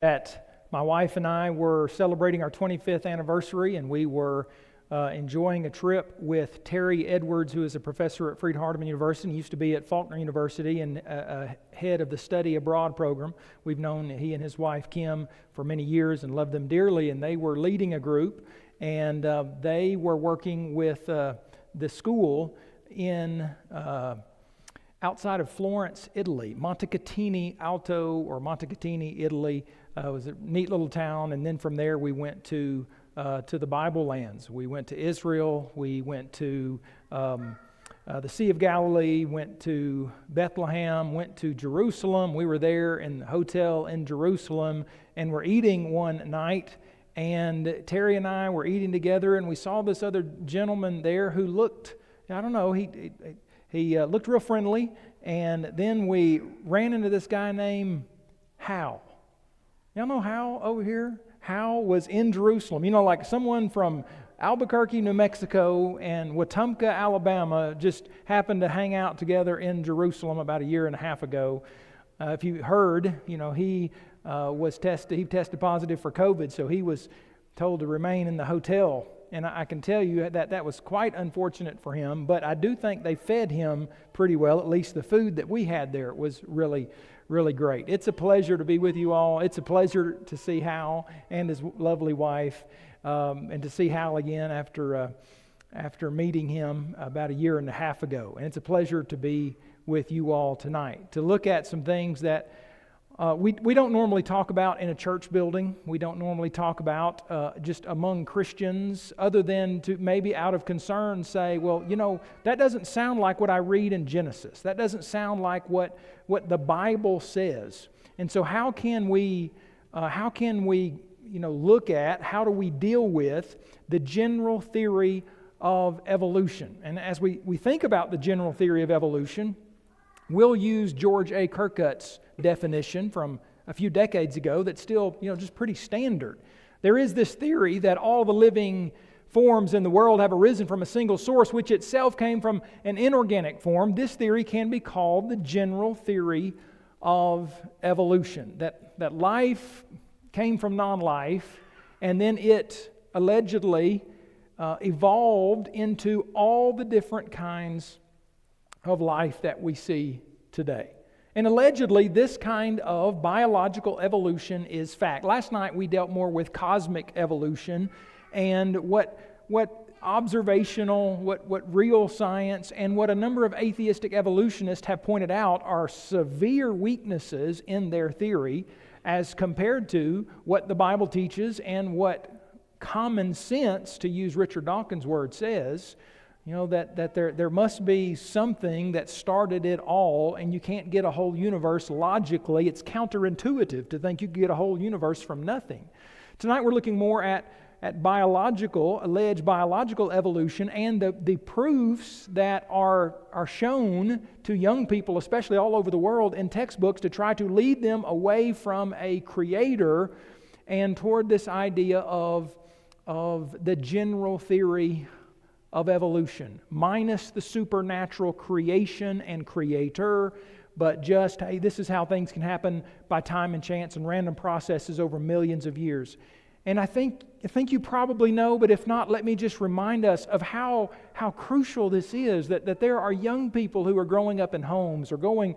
that my wife and I were celebrating our 25th anniversary, and we were enjoying a trip with Terry Edwards, who is a professor at Freed-Hardeman University and used to be at Faulkner University and head of the Study Abroad program. We've known he and his wife Kim for many years and loved them dearly, and they were leading a group, and they were working with the school in outside of Florence, Italy, Montecatini Alto or Montecatini, Italy. It was a neat little town, and then from there we went to the Bible lands. We went to Israel, we went to the Sea of Galilee, went to Bethlehem, went to Jerusalem. We were there in the hotel in Jerusalem, and we're eating one night, and Terry and I were eating together, and we saw this other gentleman there who looked, I don't know, he looked real friendly, and then we ran into this guy named Hal. Y'all know Hal over here? Hal was in Jerusalem. You know, like someone from Albuquerque, New Mexico, and Wetumpka, Alabama, just happened to hang out together in Jerusalem about a year and a half ago. If you heard, you know, he tested positive for COVID, so he was told to remain in the hotel. And I can tell you that was quite unfortunate for him, but I do think they fed him pretty well. At least the food that we had there was really, really great. It's a pleasure to be with you all. It's a pleasure to see Hal and his lovely wife, and to see Hal again after meeting him about a year and a half ago. And it's a pleasure to be with you all tonight, to look at some things that we don't normally talk about in a church building. We don't normally talk about just among Christians, other than to maybe out of concern say, well, you know, that doesn't sound like what I read in Genesis. That doesn't sound like what the Bible says. And so how can we look at, how do we deal with the general theory of evolution? And as we think about the general theory of evolution, we'll use George A. Kirkut's definition from a few decades ago that's still, just pretty standard. There is this theory that all the living forms in the world have arisen from a single source, which itself came from an inorganic form. This theory can be called the general theory of evolution, that life came from non-life, and then it allegedly evolved into all the different kinds of life that we see today. And allegedly, this kind of biological evolution is fact. Last night we dealt more with cosmic evolution and what observational, what real science, and what a number of atheistic evolutionists have pointed out are severe weaknesses in their theory as compared to what the Bible teaches and what common sense, to use Richard Dawkins' word, says. That there must be something that started it all, and you can't get a whole universe logically. It's counterintuitive to think you could get a whole universe from nothing. Tonight we're looking more at alleged biological evolution, and the proofs that are shown to young people, especially all over the world, in textbooks to try to lead them away from a creator and toward this idea of the general theory of evolution, minus the supernatural creation and creator, but just, hey, this is how things can happen by time and chance and random processes over millions of years. And I think you probably know, but if not, let me just remind us of how crucial this is, that there are young people who are growing up in homes or going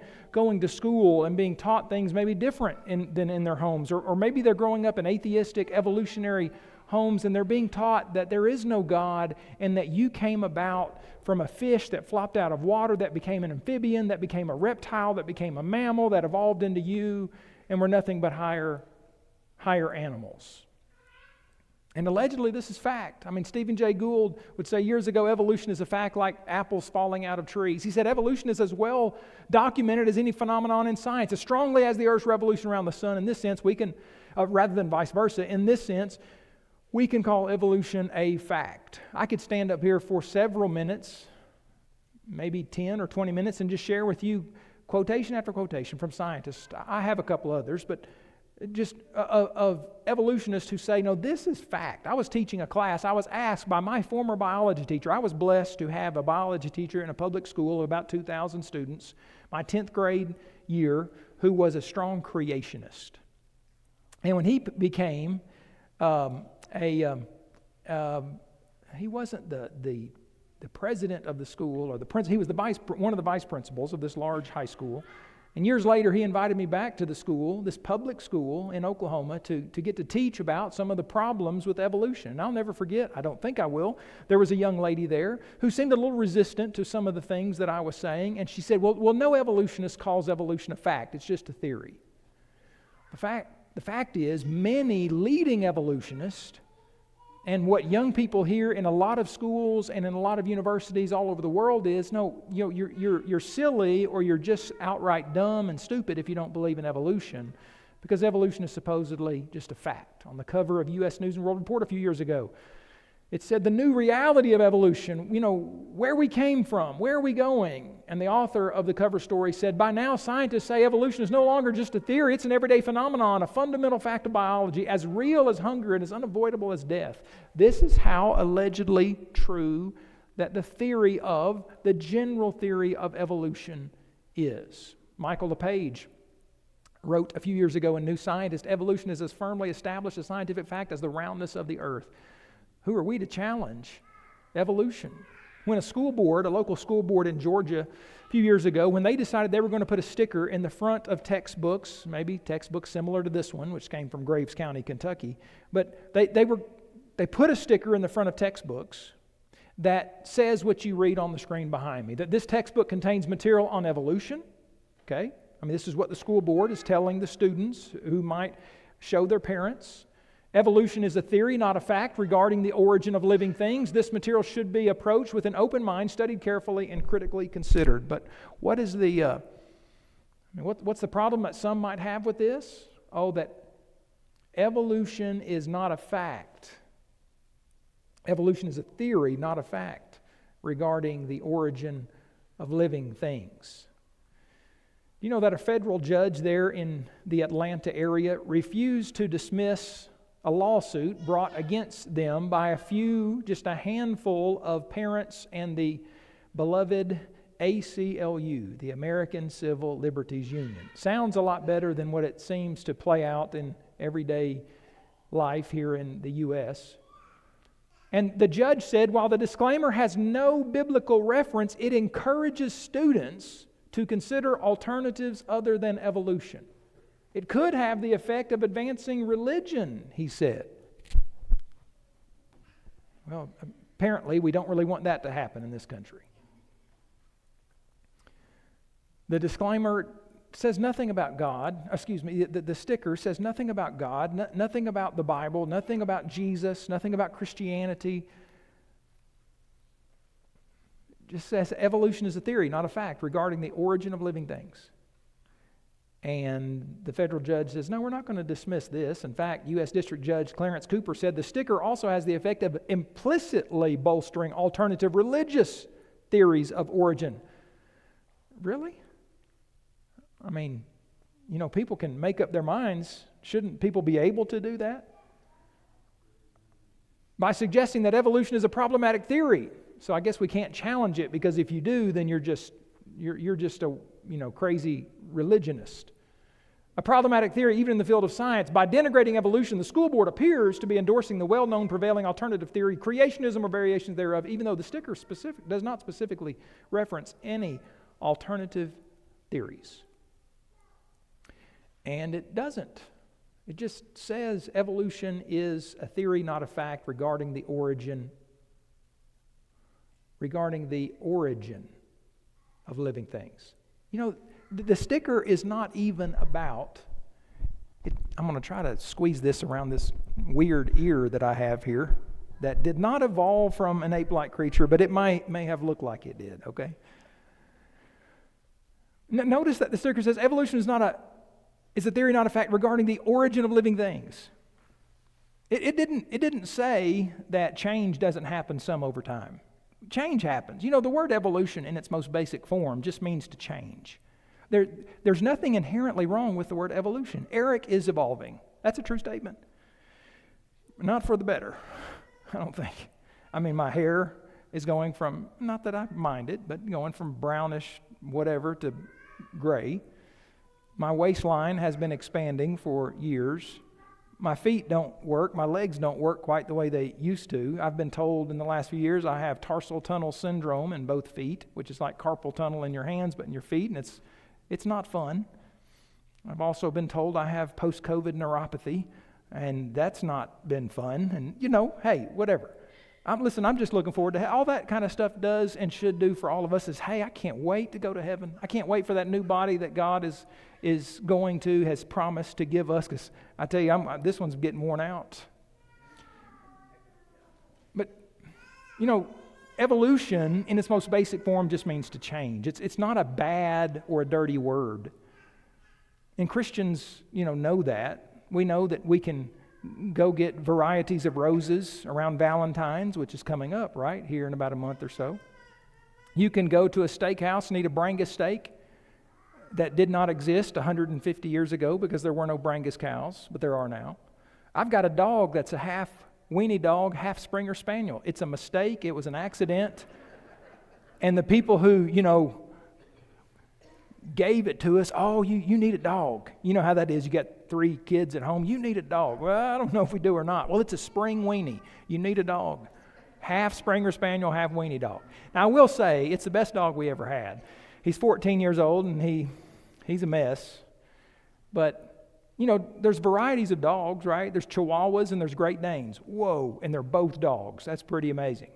to school and being taught things maybe different than in their homes, or maybe they're growing up in atheistic evolutionary homes, and they're being taught that there is no God and that you came about from a fish that flopped out of water, that became an amphibian, that became a reptile, that became a mammal, that evolved into you, and we're nothing but higher animals. And allegedly this is fact. I mean, Stephen Jay Gould would say years ago, evolution is a fact like apples falling out of trees. He said evolution is as well documented as any phenomenon in science. As strongly as the Earth's revolution around the sun, in this sense, we can, rather than vice versa, in this sense, we can call evolution a fact. I could stand up here for several minutes, maybe 10 or 20 minutes, and just share with you quotation after quotation from scientists. I have a couple others, but just of evolutionists who say, no, this is fact. I was teaching a class. I was asked by my former biology teacher. I was blessed to have a biology teacher in a public school of about 2,000 students, my 10th grade year, who was a strong creationist. And when he became he wasn't the president of the school or he was one of the vice principals of this large high school. And years later, he invited me back to the school, this public school in Oklahoma, to get to teach about some of the problems with evolution. And I'll never forget, I don't think I will, there was a young lady there who seemed a little resistant to some of the things that I was saying. And she said, well, no evolutionist calls evolution a fact. It's just a theory. The fact is, many leading evolutionists, and what young people hear in a lot of schools and in a lot of universities all over the world is, no, you're silly, or you're just outright dumb and stupid if you don't believe in evolution, because evolution is supposedly just a fact. On the cover of U.S. News and World Report a few years ago, it said the new reality of evolution, where we came from, where are we going? And the author of the cover story said, by now scientists say evolution is no longer just a theory, it's an everyday phenomenon, a fundamental fact of biology, as real as hunger and as unavoidable as death. This is how allegedly true that the general theory of evolution is. Michael LePage wrote a few years ago in New Scientist, evolution is as firmly established a scientific fact as the roundness of the earth. Who are we to challenge evolution? When a local school board in Georgia a few years ago, when they decided they were going to put a sticker in the front of textbooks, maybe textbooks similar to this one, which came from Graves County, Kentucky, but they put a sticker in the front of textbooks that says what you read on the screen behind me, that this textbook contains material on evolution, okay? This is what the school board is telling the students who might show their parents. Evolution is a theory, not a fact, regarding the origin of living things. This material should be approached with an open mind, studied carefully, and critically considered. But what is what's the problem that some might have with this? Oh, that evolution is not a fact. Evolution is a theory, not a fact, regarding the origin of living things. You know that a federal judge there in the Atlanta area refused to dismiss a lawsuit brought against them by just a handful of parents and the beloved ACLU, the American Civil Liberties Union. Sounds a lot better than what it seems to play out in everyday life here in the U.S. And the judge said, while the disclaimer has no biblical reference, it encourages students to consider alternatives other than evolution. It could have the effect of advancing religion, he said. Well, apparently we don't really want that to happen in this country. The disclaimer says nothing about God. The sticker says nothing about God, nothing about the Bible, nothing about Jesus, nothing about Christianity. It just says evolution is a theory, not a fact, regarding the origin of living things. And the federal judge says, no, we're not going to dismiss this. In fact, U.S. District Judge Clarence Cooper said the sticker also has the effect of implicitly bolstering alternative religious theories of origin. Really? People can make up their minds. Shouldn't people be able to do that? By suggesting that evolution is a problematic theory. So I guess we can't challenge it, because if you do, then you're just a crazy religionist. A problematic theory even in the field of science. By denigrating evolution, the school board appears to be endorsing the well-known prevailing alternative theory, creationism or variations thereof, even though the sticker does not specifically reference any alternative theories. And it doesn't. It just says evolution is a theory, not a fact, regarding the origin of living things. The sticker is not even about it. I'm going to try to squeeze this around this weird ear that I have here that did not evolve from an ape-like creature, but it may have looked like it did, okay? Notice that the sticker says evolution is a theory, not a fact, regarding the origin of living things. It didn't say that change doesn't happen some over time. Change happens. The word evolution in its most basic form just means to change. There's nothing inherently wrong with the word evolution. Eric is evolving. That's a true statement. Not for the better, I don't think. My hair is going from, not that I mind it, but going from brownish whatever to gray. My waistline has been expanding for years. My feet don't work. My legs don't work quite the way they used to. I've been told in the last few years I have tarsal tunnel syndrome in both feet, which is like carpal tunnel in your hands but in your feet, and it's not fun. I've also been told I have post-COVID neuropathy, and that's not been fun. And, hey, whatever. I'm just looking forward to all that kind of stuff does and should do for all of us is, hey, I can't wait to go to heaven. I can't wait for that new body that God has promised to give us, because I tell you, this one's getting worn out. But, evolution in its most basic form just means to change. It's not a bad or a dirty word. And Christians, know that. We know that we can go get varieties of roses around Valentine's, which is coming up, right, here in about a month or so. You can go to a steakhouse and eat a Brangus steak that did not exist 150 years ago because there were no Brangus cows, but there are now. I've got a dog that's a half weenie dog, half Springer Spaniel. It's a mistake. It was an accident. And the people who, gave it to us, you need a dog. You know how that is. You got 3 kids at home. You need a dog. Well, I don't know if we do or not. Well, it's a spring weenie. You need a dog. Half Springer Spaniel, half weenie dog. Now, I will say, it's the best dog we ever had. He's 14 years old, and he's a mess. But, there's varieties of dogs, right? There's Chihuahuas and there's Great Danes. Whoa, and they're both dogs. That's pretty amazing.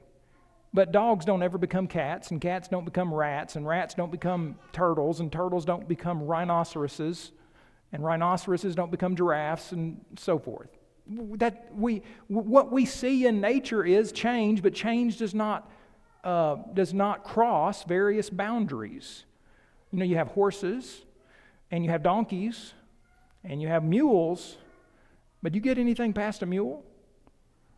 But dogs don't ever become cats, and cats don't become rats, and rats don't become turtles, and turtles don't become rhinoceroses, and rhinoceroses don't become giraffes, and so forth. What we see in nature is change, but change does not cross various boundaries. You have horses, and you have donkeys, and you have mules, but do you get anything past a mule?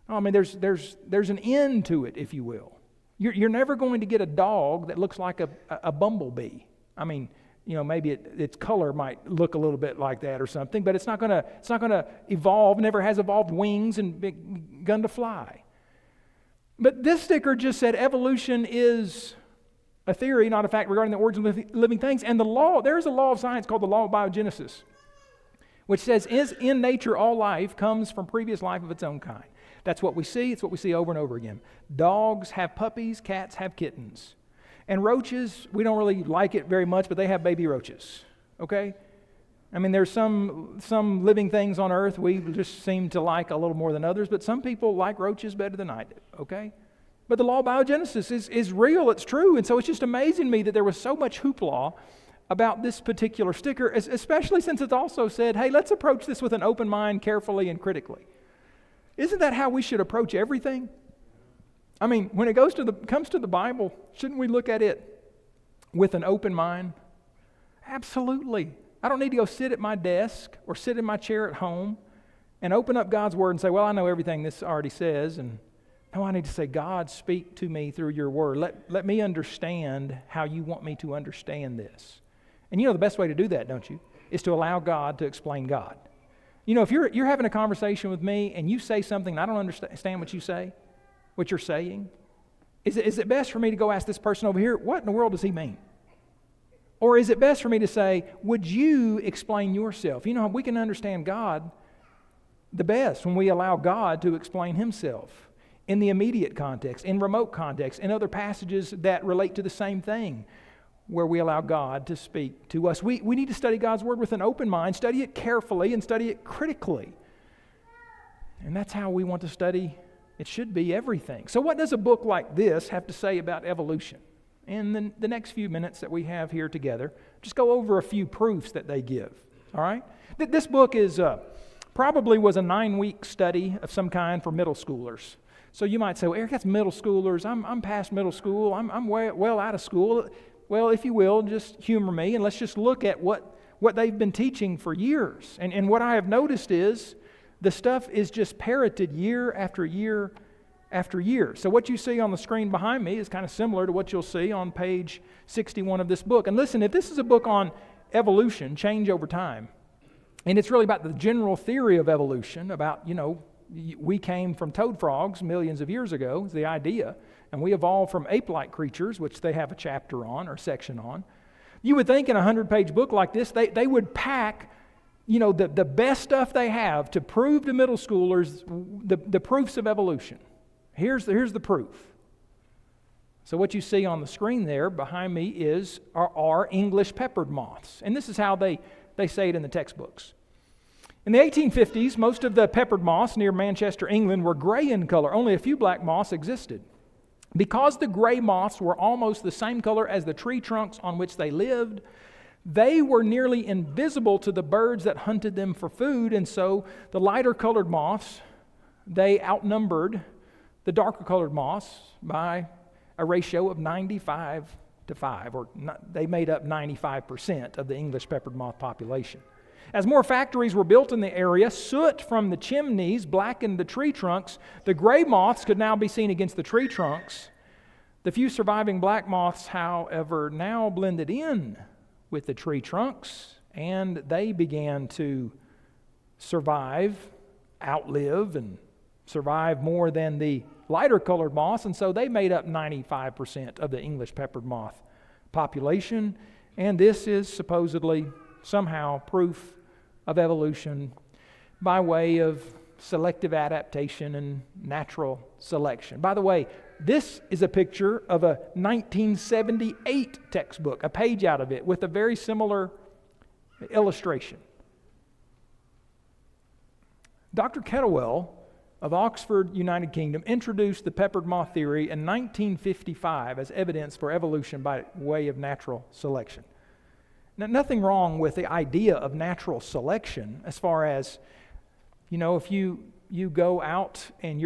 There's an end to it, if you will. You're never going to get a dog that looks like a bumblebee. Maybe its color might look a little bit like that or something, but it's not going to evolve. Never has evolved wings and begun to fly. But this sticker just said evolution is a theory, not a fact, regarding the origin of living things. And there's a law of science called the law of biogenesis, which says, in nature, all life comes from previous life of its own kind. That's what we see. It's what we see over and over again. Dogs have puppies. Cats have kittens. And roaches, we don't really like it very much, but they have baby roaches. Okay? There's some living things on earth we just seem to like a little more than others, but some people like roaches better than I do. Okay? But the law of biogenesis is real. It's true. And so it's just amazing to me that there was so much hoopla about this particular sticker, especially since it's also said, hey, let's approach this with an open mind, carefully and critically. Isn't that how we should approach everything? When it comes to the Bible, shouldn't we look at it with an open mind? Absolutely. I don't need to go sit at my desk or sit in my chair at home and open up God's Word and say, well, I know everything this already says. And no, I need to say, God, speak to me through your Word. Let me understand how you want me to understand this. And the best way to do that, don't you, is to allow God to explain God. If you're having a conversation with me and you say something and I don't understand what you're saying, is it best for me to go ask this person over here, what in the world does he mean? Or is it best for me to say, would you explain yourself? We can understand God the best when we allow God to explain himself in the immediate context, in remote context, in other passages that relate to the same thing, where we allow God to speak to us. We need to study God's Word with an open mind, study it carefully, and study it critically. And that's how we want to study, it should be, everything. So what does a book like this have to say about evolution? In the next few minutes that we have here together, just go over a few proofs that they give, all right? This book is probably was a 9-week study of some kind for middle schoolers. So you might say, well, Eric, that's middle schoolers. I'm past middle school. I'm well out of school. Well, if you will, just humor me, and let's just look at what they've been teaching for years. And what I have noticed is the stuff is just parroted year after year after year. So what you see on the screen behind me is kind of similar to what you'll see on page 61 of this book. And listen, if this is a book on evolution, change over time, and it's really about the general theory of evolution, about, we came from toad frogs millions of years ago, is the idea. And we evolved from ape-like creatures, which they have a chapter on or section on. You would think in a 100-page book like this, they would pack, the best stuff they have to prove to middle schoolers the proofs of evolution. Here's the proof. So what you see on the screen there behind me are English peppered moths. And this is how they say it in the textbooks. In the 1850s, most of the peppered moths near Manchester, England, were gray in color. Only a few black moths existed. Because the gray moths were almost the same color as the tree trunks on which they lived, they were nearly invisible to the birds that hunted them for food, and so the lighter colored moths, they outnumbered the darker colored moths by a ratio of 95 to 5, they made up 95% of the English peppered moth population. As more factories were built in the area, soot from the chimneys blackened the tree trunks. The gray moths could now be seen against the tree trunks. The few surviving black moths, however, now blended in with the tree trunks, and they began to survive, outlive, and survive more than the lighter colored moths, and so they made up 95% of the English peppered moth population, and this is supposedly somehow proof of evolution by way of selective adaptation and natural selection. By the way, this is a picture of a 1978 textbook, a page out of it, with a very similar illustration. Dr. Kettlewell of Oxford, United Kingdom, introduced the peppered moth theory in 1955 as evidence for evolution by way of natural selection. Now, nothing wrong with the idea of natural selection as far as, if you go out and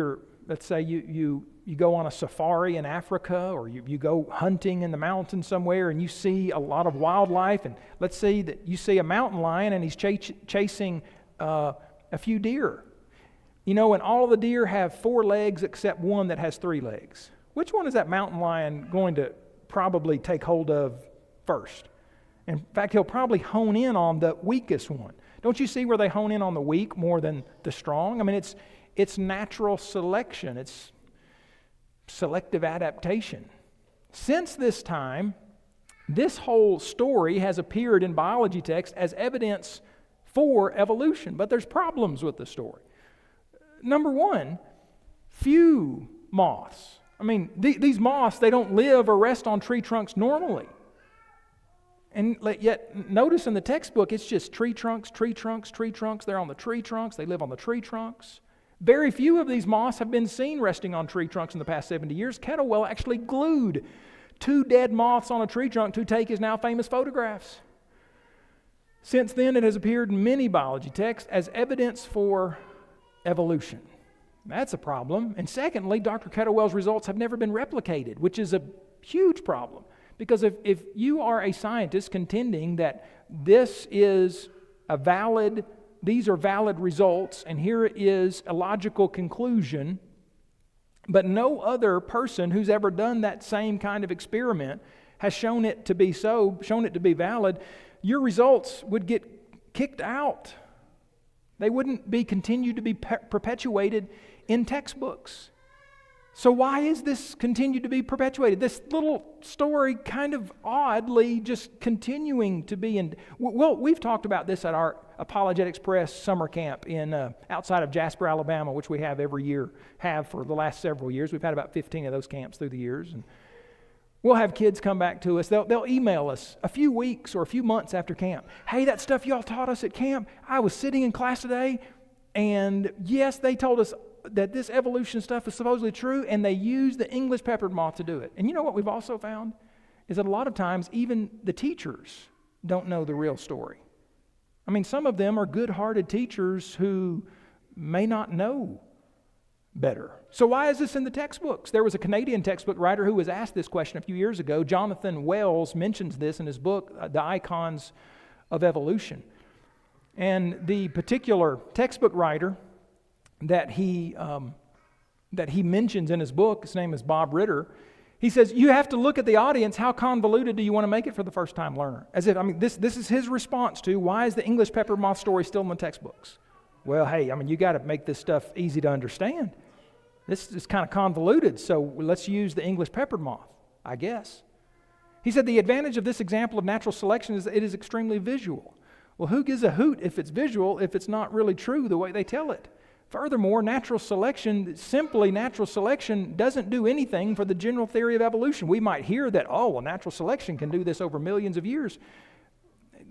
let's say you go on a safari in Africa, or you go hunting in the mountains somewhere and you see a lot of wildlife, and let's say that you see a mountain lion and he's chasing a few deer. And all of the deer have 4 legs except one that has 3 legs. Which one is that mountain lion going to probably take hold of first? In fact, he'll probably hone in on the weakest one. Don't you see where they hone in on the weak more than the strong? I mean, it's natural selection. It's selective adaptation. Since this time, this whole story has appeared in biology texts as evidence for evolution, but there's problems with the story. Number one, few moths. I mean, these moths, they don't live or rest on tree trunks normally. And yet, notice in the textbook, it's just tree trunks, tree trunks, tree trunks. They're on the tree trunks. They live on the tree trunks. Very few of these moths have been seen resting on tree trunks in the past 70 years. Kettlewell actually glued 2 dead moths on a tree trunk to take his now famous photographs. Since then, it has appeared in many biology texts as evidence for evolution. That's a problem. And secondly, Dr. Kettlewell's results have never been replicated, which is a huge problem. Because if you are a scientist contending that these are valid results, and here is a logical conclusion, but no other person who's ever done that same kind of experiment has shown it to be valid, your results would get kicked out. They wouldn't be continued to be perpetuated in textbooks. So why is this continued to be perpetuated? This little story kind of oddly just continuing to be in... Well, we've talked about this at our Apologetics Press summer camp outside of Jasper, Alabama, which we have every year, have for the last several years. We've had about 15 of those camps through the years. And we'll have kids come back to us. They'll email us a few weeks or a few months after camp. Hey, that stuff y'all taught us at camp, I was sitting in class today, and yes, they told us that this evolution stuff is supposedly true, and they use the English peppered moth to do it. And you know what we've also found? Is that a lot of times even the teachers don't know the real story. I mean, some of them are good-hearted teachers who may not know better. So why is this in the textbooks? There was a Canadian textbook writer who was asked this question a few years ago. Jonathan Wells mentions this in his book, The Icons of Evolution. And the particular textbook writer that he mentions in his book, his name is Bob Ritter, he says, you have to look at the audience. How convoluted do you want to make it for the first-time learner? This is his response to, why is the English pepper moth story still in the textbooks? Well, hey, you got to make this stuff easy to understand. This is kind of convoluted, so let's use the English pepper moth, I guess. He said the advantage of this example of natural selection is that it is extremely visual. Well, who gives a hoot if it's visual, if it's not really true the way they tell it? Furthermore, natural selection doesn't do anything for the general theory of evolution. We might hear that, natural selection can do this over millions of years.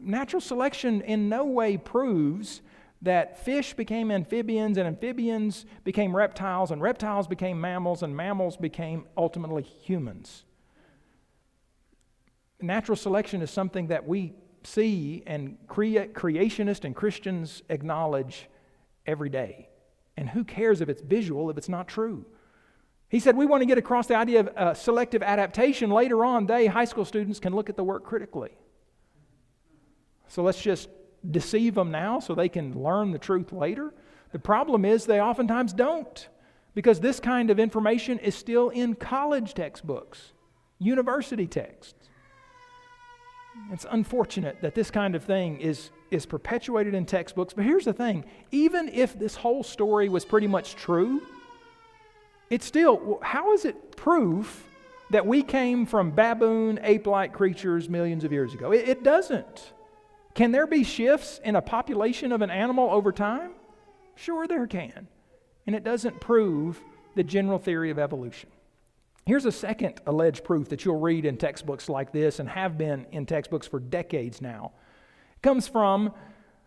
Natural selection in no way proves that fish became amphibians and amphibians became reptiles and reptiles became mammals and mammals became ultimately humans. Natural selection is something that we see and creationists and Christians acknowledge every day. And who cares if it's visual, if it's not true? He said we want to get across the idea of selective adaptation. Later on, high school students, can look at the work critically. So let's just deceive them now so they can learn the truth later. The problem is they oftentimes don't, because this kind of information is still in college textbooks, university texts. It's unfortunate that this kind of thing is perpetuated in textbooks. But here's the thing. Even if this whole story was pretty much true, it's still, how is it proof that we came from baboon, ape-like creatures millions of years ago? It doesn't. Can there be shifts in a population of an animal over time? Sure there can. And it doesn't prove the general theory of evolution. Here's a second alleged proof that you'll read in textbooks like this and have been in textbooks for decades now. It comes from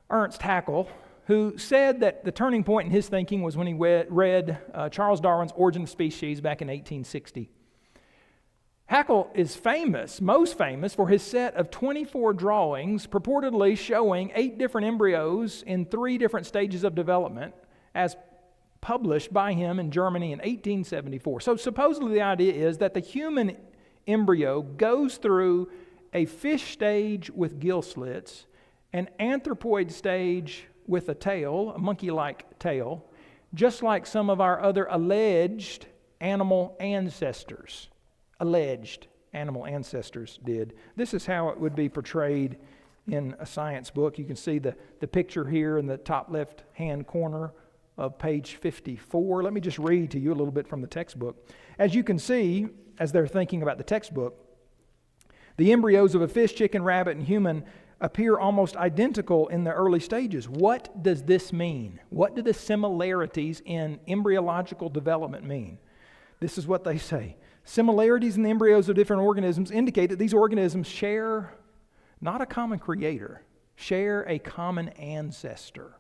Ernst Haeckel, who said that the turning point in his thinking was when he read Charles Darwin's Origin of Species back in 1860. Haeckel is most famous for his set of 24 drawings purportedly showing 8 different embryos in 3 different stages of development as published by him in Germany in 1874. So supposedly the idea is that the human embryo goes through a fish stage with gill slits, an anthropoid stage with a tail, a monkey-like tail, just like some of our other alleged animal ancestors did. This is how it would be portrayed in a science book. You can see the picture here in the top left-hand corner of page 54. Let me just read to you a little bit from the textbook. As you can see, as they're thinking about the textbook, the embryos of a fish, chicken, rabbit, and human appear almost identical in the early stages. What does this mean? What do the similarities in embryological development mean? This is what they say. Similarities in the embryos of different organisms indicate that these organisms share not a common creator, share a common ancestor.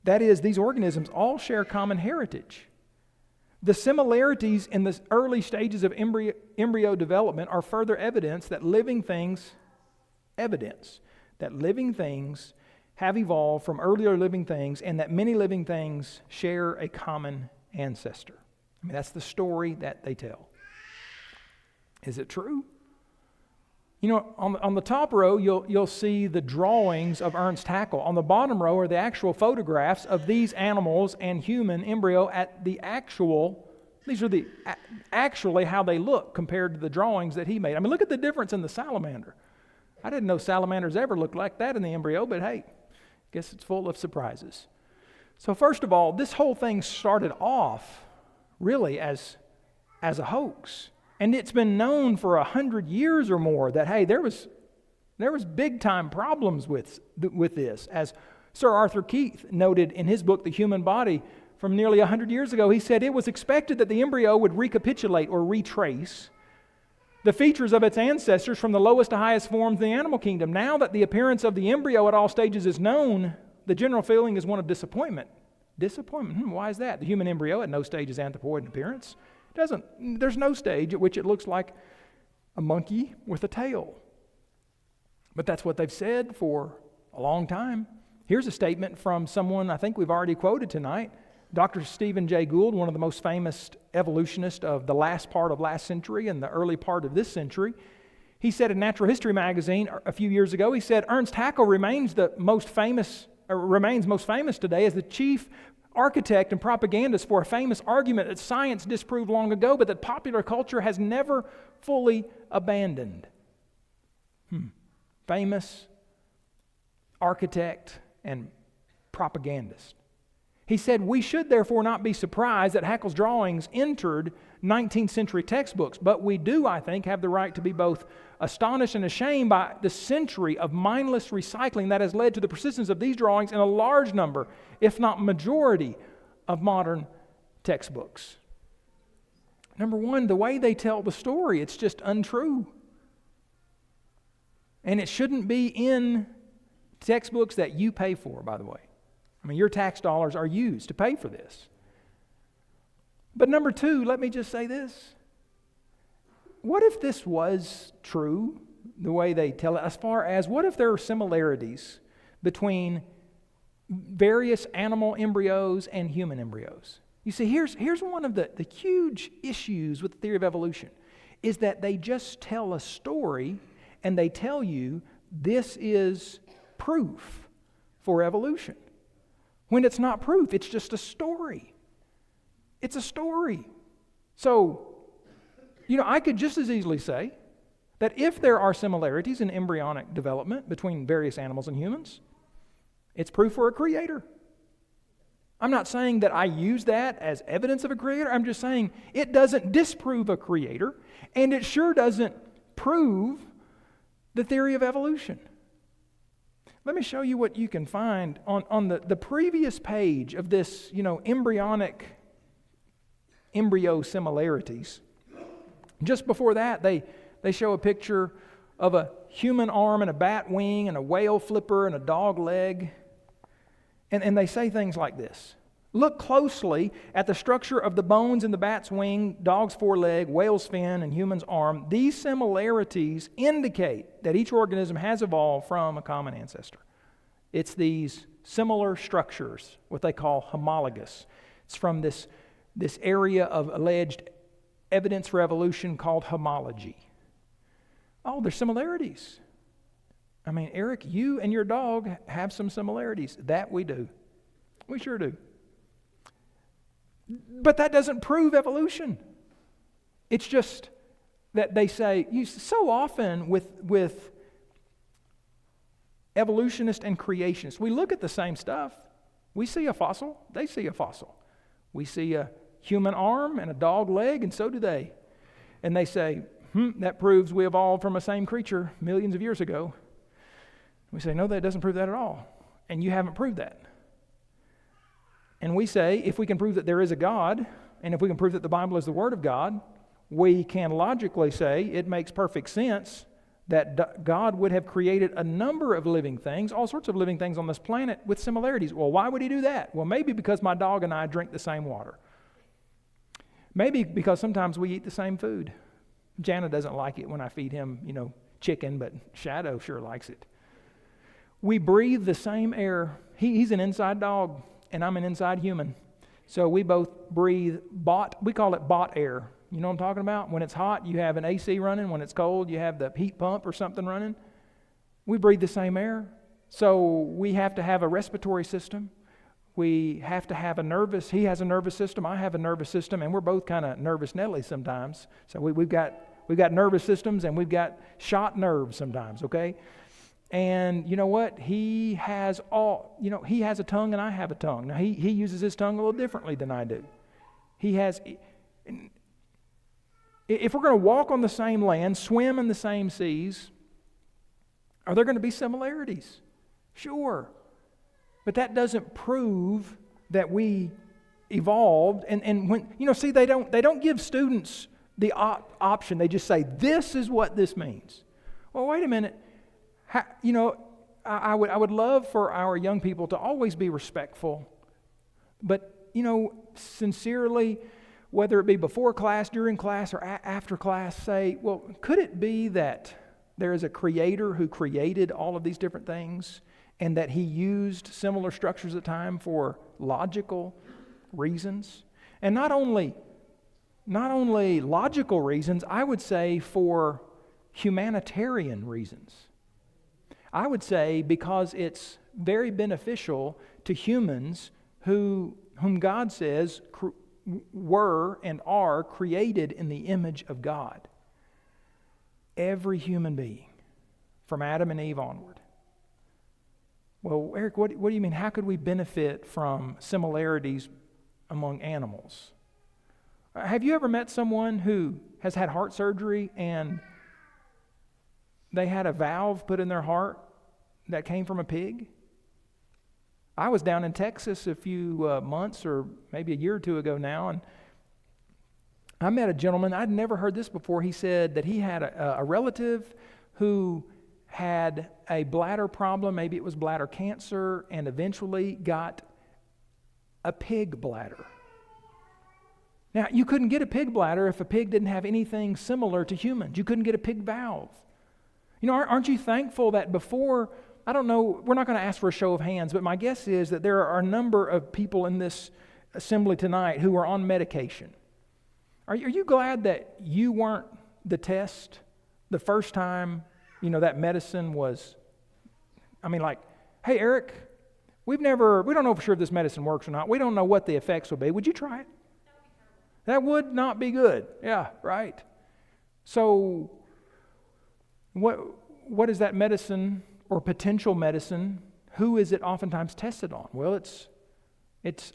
That is, these organisms all share common heritage. The similarities in the early stages of embryo development are further evidence that living things have evolved from earlier living things and that many living things share a common ancestor. I mean, that's the story that they tell. Is it true? You know, on the top row, you'll see the drawings of Ernst Haeckel. On the bottom row are the actual photographs of these animals and human embryo at the actual. These are actually how they look compared to the drawings that he made. I mean, look at the difference in the salamander. I didn't know salamanders ever looked like that in the embryo, but hey, I guess it's full of surprises. So first of all, this whole thing started off really as a hoax. And it's been known for 100 years or more that, hey, there was big-time problems with this. As Sir Arthur Keith noted in his book, The Human Body, from nearly 100 years ago, he said it was expected that the embryo would recapitulate or retrace the features of its ancestors from the lowest to highest forms in the animal kingdom. Now that the appearance of the embryo at all stages is known, the general feeling is one of disappointment. Disappointment? Why is that? The human embryo at no stage is anthropoid in appearance. There's no stage at which it looks like a monkey with a tail. But that's what they've said for a long time. Here's a statement from someone I think we've already quoted tonight, Dr. Stephen Jay Gould, one of the most famous evolutionists of the last part of last century and the early part of this century. He said in Natural History magazine a few years ago, he said, Ernst Haeckel remains most famous today as the chief architect and propagandist for a famous argument that science disproved long ago, but that popular culture has never fully abandoned. Famous architect and propagandist. He said, we should therefore not be surprised that Haeckel's drawings entered 19th century textbooks, but we do, I think, have the right to be both astonished and ashamed by the century of mindless recycling that has led to the persistence of these drawings in a large number, if not majority, of modern textbooks. Number one, the way they tell the story, it's just untrue. And it shouldn't be in textbooks that you pay for, by the way. I mean, your tax dollars are used to pay for this. But number two, let me just say this. What if this was true, the way they tell it, as far as what if there are similarities between various animal embryos and human embryos? You see, here's one of the huge issues with the theory of evolution, is that they just tell a story and they tell you this is proof for evolution. When it's not proof, it's just a story. It's a story. So, I could just as easily say that if there are similarities in embryonic development between various animals and humans, it's proof for a creator. I'm not saying that I use that as evidence of a creator. I'm just saying it doesn't disprove a creator, and it sure doesn't prove the theory of evolution. Let me show you what you can find on the previous page of this, embryo similarities. Just before that, they show a picture of a human arm and a bat wing and a whale flipper and a dog leg. And they say things like this. Look closely at the structure of the bones in the bat's wing, dog's foreleg, whale's fin, and human's arm. These similarities indicate that each organism has evolved from a common ancestor. It's these similar structures, what they call homologous. It's from this area of alleged evidence for evolution called homology. Oh, there's similarities. I mean, Eric, you and your dog have some similarities. That we do. We sure do. But that doesn't prove evolution. It's just that they say, so often with evolutionists and creationists, we look at the same stuff. We see a fossil, they see a fossil. We see a human arm and a dog leg, and so do they. And they say, that proves we evolved from a same creature millions of years ago. We say, no, that doesn't prove that at all. And you haven't proved that. And we say, if we can prove that there is a God, and if we can prove that the Bible is the Word of God, we can logically say it makes perfect sense that God would have created a number of living things, all sorts of living things on this planet with similarities. Well, why would He do that? Well, maybe because my dog and I drink the same water. Maybe because sometimes we eat the same food. Jana doesn't like it when I feed him, chicken, but Shadow sure likes it. We breathe the same air. He's an inside dog, and I'm an inside human. So we both breathe we call it bot air. You know what I'm talking about? When it's hot, you have an AC running. When it's cold, you have the heat pump or something running. We breathe the same air. So we have to have a respiratory system. We have to have he has a nervous system, I have a nervous system, and we're both kind of nervous Nellies sometimes. So we've got nervous systems, and we've got shot nerves sometimes, okay? And you know what? He has a tongue and I have a tongue. Now he uses his tongue a little differently than I do. If we're going to walk on the same land, swim in the same seas, are there going to be similarities? Sure. But that doesn't prove that we evolved. And when they don't give students the option. They just say, this is what this means. Well, wait a minute. I would love for our young people to always be respectful, but sincerely, whether it be before class, during class, or after class, say, well, could it be that there is a creator who created all of these different things, and that He used similar structures at time for logical reasons? And not only logical reasons, I would say for humanitarian reasons. I would say because it's very beneficial to humans whom God says were and are created in the image of God. Every human being, from Adam and Eve onward. Well, Eric, what do you mean? How could we benefit from similarities among animals? Have you ever met someone who has had heart surgery and they had a valve put in their heart that came from a pig? I was down in Texas a few months or maybe a year or two ago now, and I met a gentleman. I'd never heard this before. He said that he had a relative who had a bladder problem, maybe it was bladder cancer, and eventually got a pig bladder. Now, you couldn't get a pig bladder if a pig didn't have anything similar to humans. You couldn't get a pig valve. You know, aren't you thankful that before, I don't know, we're not going to ask for a show of hands, but my guess is that there are a number of people in this assembly tonight who are on medication. Are you glad that you weren't the test the first time, that medicine was, like, hey, Eric, we don't know for sure if this medicine works or not. We don't know what the effects will be. Would you try it? That would not be good. Yeah, right. So what is that medicine or potential medicine? Who is it oftentimes tested on? Well,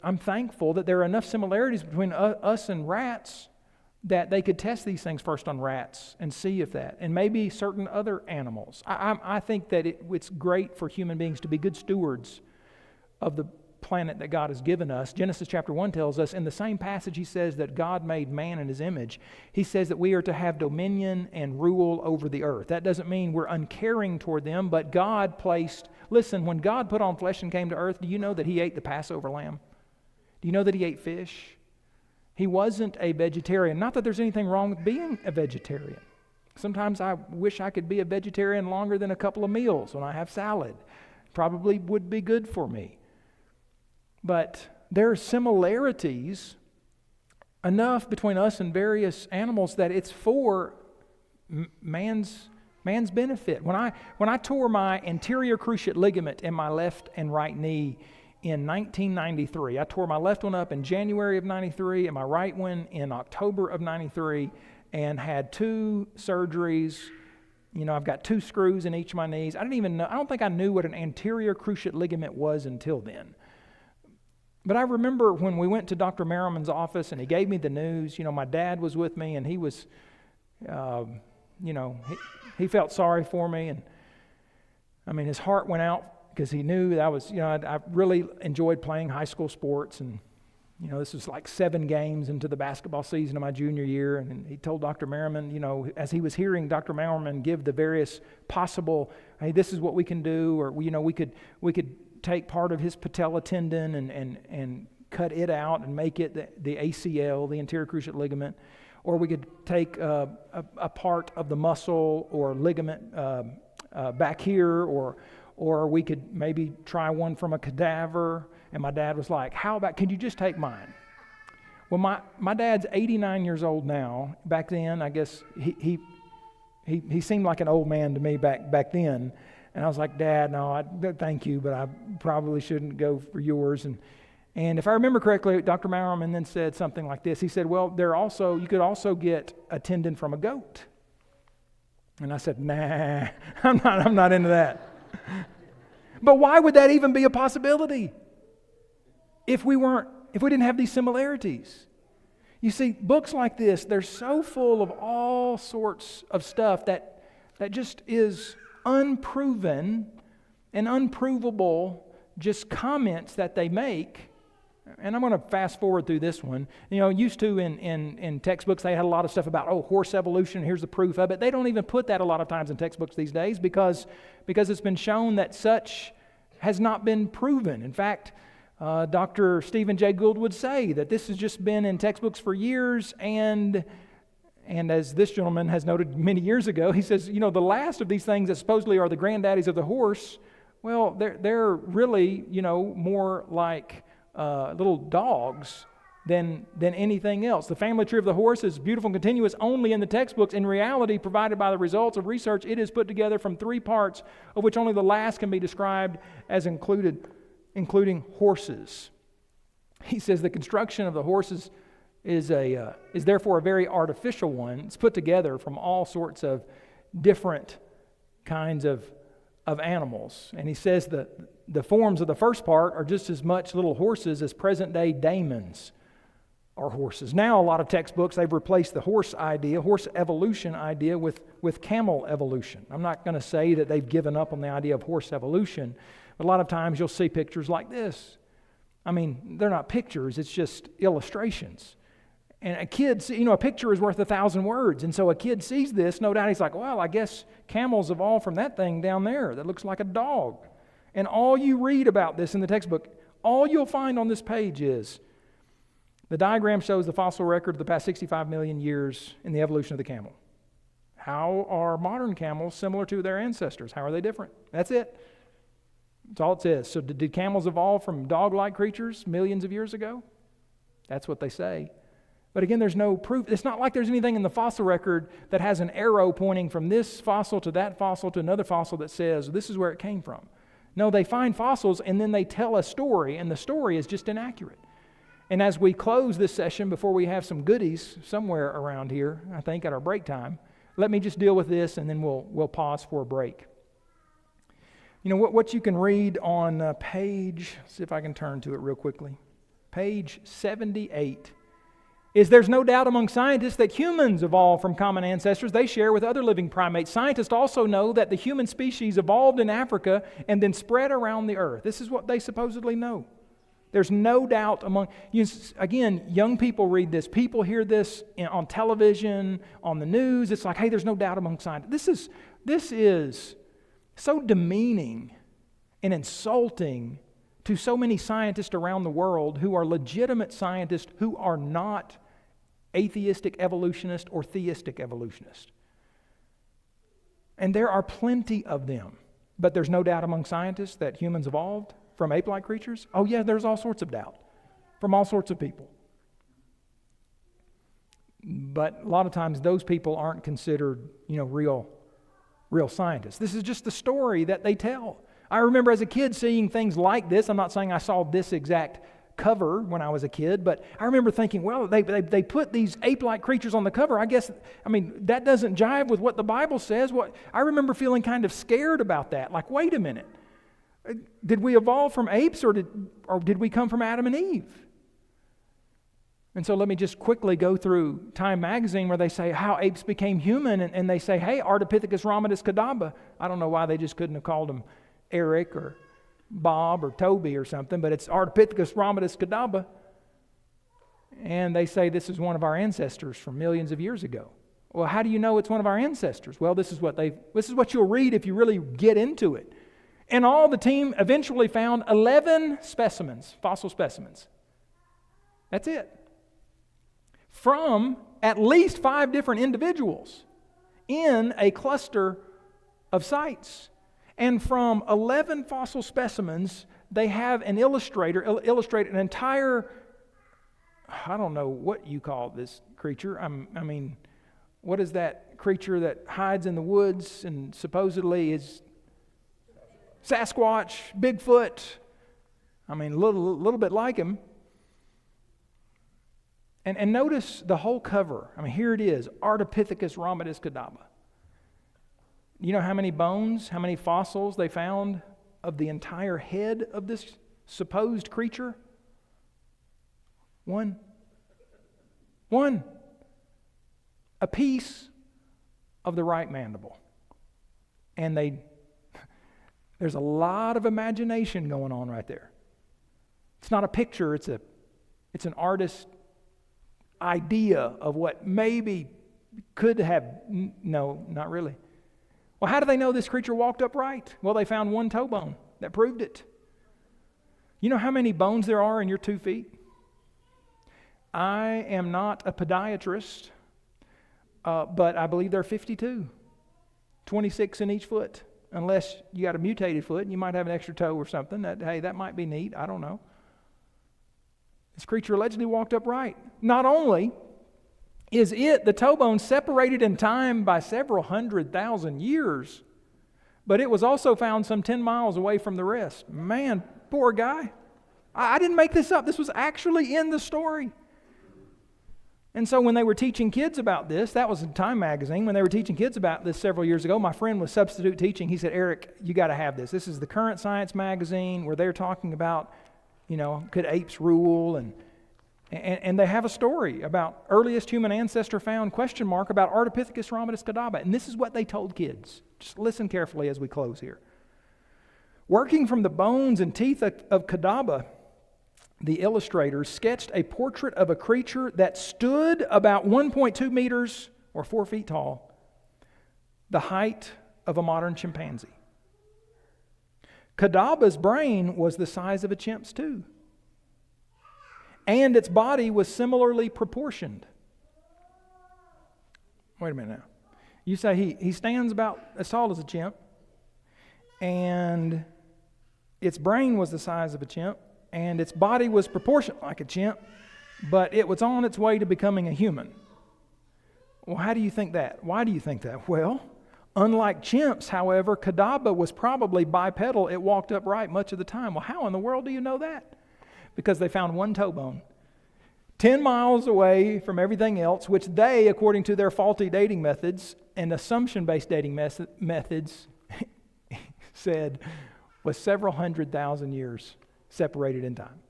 I'm thankful that there are enough similarities between us and rats that they could test these things first on rats and see if that, and maybe certain other animals. I think that it's great for human beings to be good stewards of the planet that God has given us. Genesis chapter 1 tells us, in the same passage he says that God made man in his image. He says that we are to have dominion and rule over the earth. That doesn't mean we're uncaring toward them, but God when God put on flesh and came to earth, do you know that he ate the Passover lamb? Do you know that he ate fish? He wasn't a vegetarian. Not that there's anything wrong with being a vegetarian. Sometimes I wish I could be a vegetarian longer than a couple of meals when I have salad. Probably would be good for me. But there are similarities enough between us and various animals that it's for man's benefit. When I tore my anterior cruciate ligament in my left and right knee in 1993, I tore my left one up in January of 93 and my right one in October of 93, and had 2 surgeries. I've got 2 screws in each of my knees. I don't think I knew what an anterior cruciate ligament was until then. But I remember when we went to Dr. Merriman's office and he gave me the news, my dad was with me and he was, he felt sorry for me. And his heart went out because he knew that I really enjoyed playing high school sports. And, this was like 7 games into the basketball season of my junior year. And he told Dr. Merriman, as he was hearing Dr. Merriman give the various possible, hey, this is what we can do, or, we could take part of his patella tendon and cut it out and make it the ACL, the anterior cruciate ligament, or we could take a part of the muscle or ligament back here, or we could maybe try one from a cadaver. And my dad was like, how about, can you just take mine? Well, my dad's 89 years old now. Back then, I guess he seemed like an old man to me back then. And I was like, Dad, no, thank you, but I probably shouldn't go for yours. And if I remember correctly, Dr. Merriman then said something like this. He said, well, you could also get a tendon from a goat. And I said, nah, I'm not into that. But why would that even be a possibility if we didn't have these similarities? You see, books like this, they're so full of all sorts of stuff that just is unproven and unprovable, just comments that they make. And I'm going to fast forward through this one. Used to in textbooks, they had a lot of stuff about, horse evolution, here's the proof of it. They don't even put that a lot of times in textbooks these days because it's been shown that such has not been proven. In fact, Dr. Stephen Jay Gould would say that this has just been in textbooks for years, and as this gentleman has noted many years ago, he says, the last of these things that supposedly are the granddaddies of the horse, well, they're really, more like little dogs than anything else. The family tree of the horse is beautiful and continuous only in the textbooks. In reality, provided by the results of research, it is put together from 3 parts, of which only the last can be described as including horses. He says the construction of the horses is therefore a very artificial one. It's put together from all sorts of different kinds of animals. And he says that the forms of the first part are just as much little horses as present-day daemons are horses. Now, a lot of textbooks, they've replaced the horse evolution idea with camel evolution. I'm not going to say that they've given up on the idea of horse evolution, but a lot of times you'll see pictures like this. I mean, they're not pictures, it's just illustrations. And a kid, a picture is worth 1,000 words. And so a kid sees this, no doubt he's like, well, I guess camels evolved from that thing down there that looks like a dog. And all you read about this in the textbook, all you'll find on this page is the diagram shows the fossil record of the past 65 million years in the evolution of the camel. How are modern camels similar to their ancestors? How are they different? That's it. That's all it says. So did camels evolve from dog-like creatures millions of years ago? That's what they say. But again, there's no proof. It's not like there's anything in the fossil record that has an arrow pointing from this fossil to that fossil to another fossil that says this is where it came from. No, they find fossils and then they tell a story, and the story is just inaccurate. And as we close this session, before we have some goodies somewhere around here, I think at our break time, let me just deal with this and then we'll pause for a break. What you can read on page, see if I can turn to it real quickly, page 78, is there's no doubt among scientists that humans evolved from common ancestors they share with other living primates. Scientists also know that the human species evolved in Africa and then spread around the earth. This is what they supposedly know. There's no doubt among, again, young people read this. People hear this on television, on the news. It's like, hey, there's no doubt among scientists. This is so demeaning and insulting to so many scientists around the world who are legitimate scientists who are not atheistic evolutionists or theistic evolutionists. And there are plenty of them. But there's no doubt among scientists that humans evolved from ape-like creatures? Oh yeah, there's all sorts of doubt from all sorts of people. But a lot of times those people aren't considered, real scientists. This is just the story that they tell. I remember as a kid seeing things like this. I'm not saying I saw this exact cover when I was a kid, but I remember thinking, well, they put these ape-like creatures on the cover. That doesn't jive with what the Bible says. I remember feeling kind of scared about that. Like, wait a minute. Did we evolve from apes or did we come from Adam and Eve? And so let me just quickly go through Time magazine where they say how apes became human, and they say, hey, Ardipithecus rhamidus cadabra. I don't know why they just couldn't have called him Eric or Bob or Toby or something, but it's Ardipithecus rhamidus cadabra. And they say this is one of our ancestors from millions of years ago. Well, how do you know it's one of our ancestors? Well, this is what you'll read if you really get into it. And all the team eventually found 11 specimens, fossil specimens. That's it. From at least 5 different individuals in a cluster of sites. And from 11 fossil specimens, they have an illustrator illustrate an entire, I don't know what you call this creature. What is that creature that hides in the woods and supposedly is Sasquatch, Bigfoot, a little bit like him. And notice the whole cover. Here it is, Ardipithecus rhamidus cadabra. You know how many bones, how many fossils they found of the entire head of this supposed creature? One. A piece of the right mandible. And there's a lot of imagination going on right there. It's not a picture, it's an artist's idea of what maybe could have. No, not really. Well, how do they know this creature walked upright? Well, they found one toe bone that proved it. You know how many bones there are in your 2 feet? I am not a podiatrist, but I believe there are 52, 26 in each foot. Unless you got a mutated foot and you might have an extra toe or something. That might be neat. I don't know. This creature allegedly walked upright. Not only is the toe bone separated in time by several 100,000 years, but it was also found some 10 miles away from the rest. Man, poor guy. I didn't make this up. This was actually in the story. And so when they were teaching kids about this, that was in Time magazine, when they were teaching kids about this several years ago, my friend was substitute teaching. He said, Eric, you got to have this. This is the Current Science magazine where they're talking about, could apes rule? And they have a story about earliest human ancestor found, about Ardipithecus rhamidus cadaba. And this is what they told kids. Just listen carefully as we close here. Working from the bones and teeth of cadaba, the illustrators sketched a portrait of a creature that stood about 1.2 meters or 4 feet tall, the height of a modern chimpanzee. Cadaba's brain was the size of a chimp's too, and its body was similarly proportioned. Wait a minute now. You say he stands about as tall as a chimp, and its brain was the size of a chimp, and its body was proportioned like a chimp, but it was on its way to becoming a human. Well, how do you think that? Why do you think that? Well, unlike chimps, however, cadaba was probably bipedal. It walked upright much of the time. Well, how in the world do you know that? Because they found one toe bone 10 miles away from everything else, which they, according to their faulty dating methods and assumption-based dating methods, said was several 100,000 years separated in time.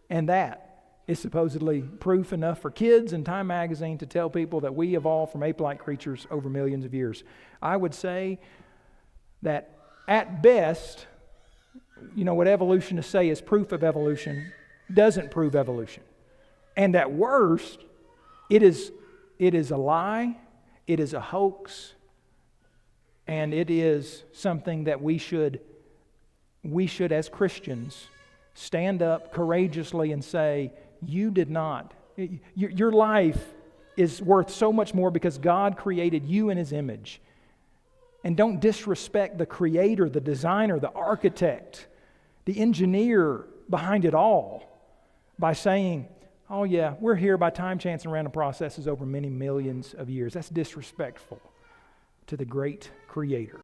And that is supposedly proof enough for kids in Time magazine to tell people that we evolved from ape-like creatures over millions of years. I would say that at best, what evolutionists say is proof of evolution doesn't prove evolution. And at worst, it is a lie, it is a hoax, and it is something that we should as Christians stand up courageously and say, you did not. Your life is worth so much more because God created you in His image. And don't disrespect the creator, the designer, the architect, the engineer behind it all by saying, oh yeah, we're here by time, chance, and random processes over many millions of years. That's disrespectful to the great creator.